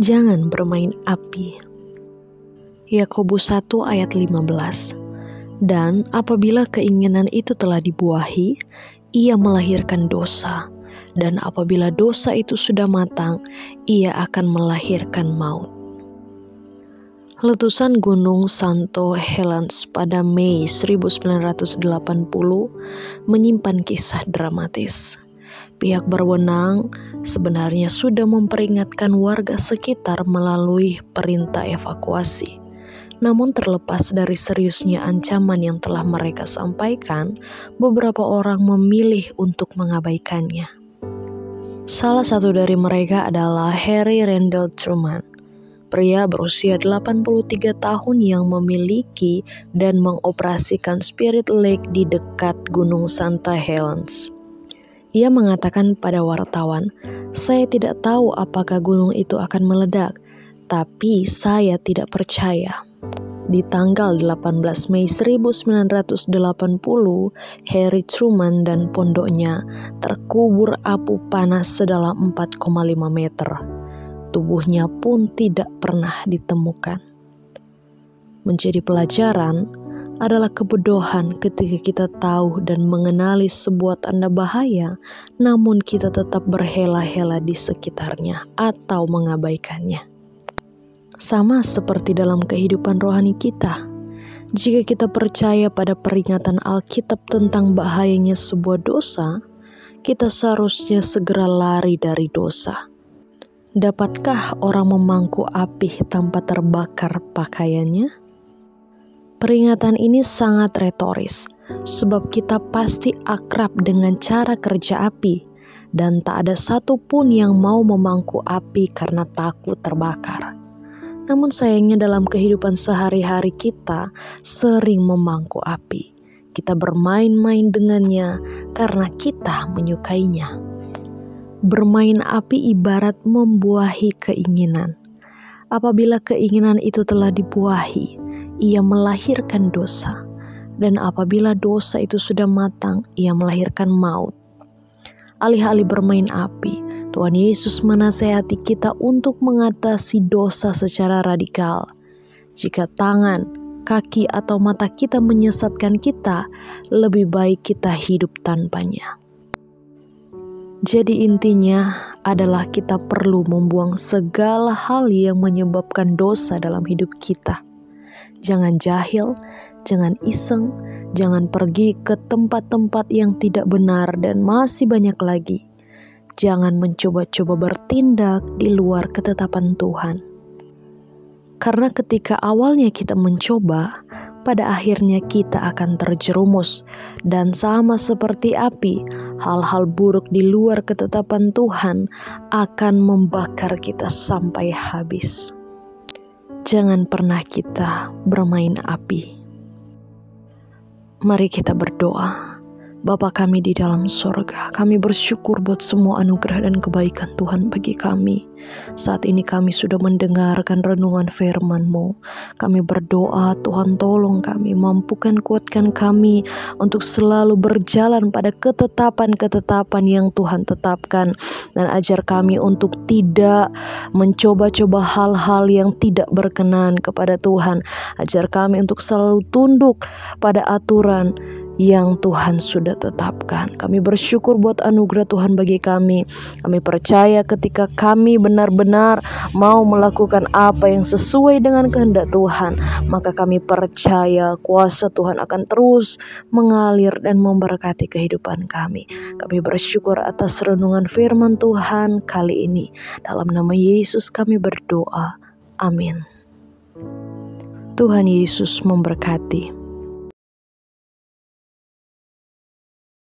Jangan bermain api. Yakobus 1 ayat 15. Dan apabila keinginan itu telah dibuahi, ia melahirkan dosa. Dan apabila dosa itu sudah matang, ia akan melahirkan maut. Letusan Gunung Santo Helens pada Mei 1980 menyimpan kisah dramatis. Pihak berwenang sebenarnya sudah memperingatkan warga sekitar melalui perintah evakuasi. Namun terlepas dari seriusnya ancaman yang telah mereka sampaikan, beberapa orang memilih untuk mengabaikannya. Salah satu dari mereka adalah Harry Randall Truman, pria berusia 83 tahun yang memiliki dan mengoperasikan Spirit Lake di dekat Gunung Santa Helens. Ia mengatakan pada wartawan, "Saya tidak tahu apakah gunung itu akan meledak, tapi saya tidak percaya." Di tanggal 18 Mei 1980, Harry Truman dan pondoknya terkubur abu panas sedalam 4,5 meter. Tubuhnya pun tidak pernah ditemukan. Menjadi pelajaran adalah kebodohan ketika kita tahu dan mengenali sebuah tanda bahaya, namun kita tetap berhela-hela di sekitarnya atau mengabaikannya. Sama seperti dalam kehidupan rohani kita, jika kita percaya pada peringatan Alkitab tentang bahayanya sebuah dosa, kita seharusnya segera lari dari dosa. Dapatkah orang memangku api tanpa terbakar pakaiannya? Peringatan ini sangat retoris, sebab kita pasti akrab dengan cara kerja api, dan tak ada satupun yang mau memangku api karena takut terbakar. Namun sayangnya dalam kehidupan sehari-hari kita sering memangku api. Kita bermain-main dengannya karena kita menyukainya. Bermain api ibarat membuahi keinginan. Apabila keinginan itu telah dibuahi, ia melahirkan dosa, dan apabila dosa itu sudah matang, ia melahirkan maut. Alih-alih bermain api, Tuhan Yesus menasihati kita untuk mengatasi dosa secara radikal. Jika tangan, kaki, atau mata kita menyesatkan kita, lebih baik kita hidup tanpanya. Jadi intinya adalah kita perlu membuang segala hal yang menyebabkan dosa dalam hidup kita. Jangan jahil, jangan iseng, jangan pergi ke tempat-tempat yang tidak benar, dan masih banyak lagi. Jangan mencoba-coba bertindak di luar ketetapan Tuhan. Karena ketika awalnya kita mencoba, pada akhirnya kita akan terjerumus. Dan sama seperti api, hal-hal buruk di luar ketetapan Tuhan akan membakar kita sampai habis. Jangan pernah kita bermain api. Mari kita berdoa. Bapa kami di dalam sorga, kami bersyukur buat semua anugerah dan kebaikan Tuhan bagi kami. Saat ini kami sudah mendengarkan renungan firman-Mu. Kami berdoa, Tuhan tolong kami, mampukan kuatkan kami untuk selalu berjalan pada ketetapan-ketetapan yang Tuhan tetapkan. Dan ajar kami untuk tidak mencoba-coba hal-hal yang tidak berkenan kepada Tuhan. Ajar kami untuk selalu tunduk pada aturan yang Tuhan sudah tetapkan. Kami bersyukur buat anugerah Tuhan bagi kami. Kami percaya ketika kami benar-benar mau melakukan apa yang sesuai dengan kehendak Tuhan, maka kami percaya kuasa Tuhan akan terus mengalir dan memberkati kehidupan kami. Kami bersyukur atas renungan firman Tuhan kali ini. Dalam nama Yesus kami berdoa. Amin. Tuhan Yesus memberkati.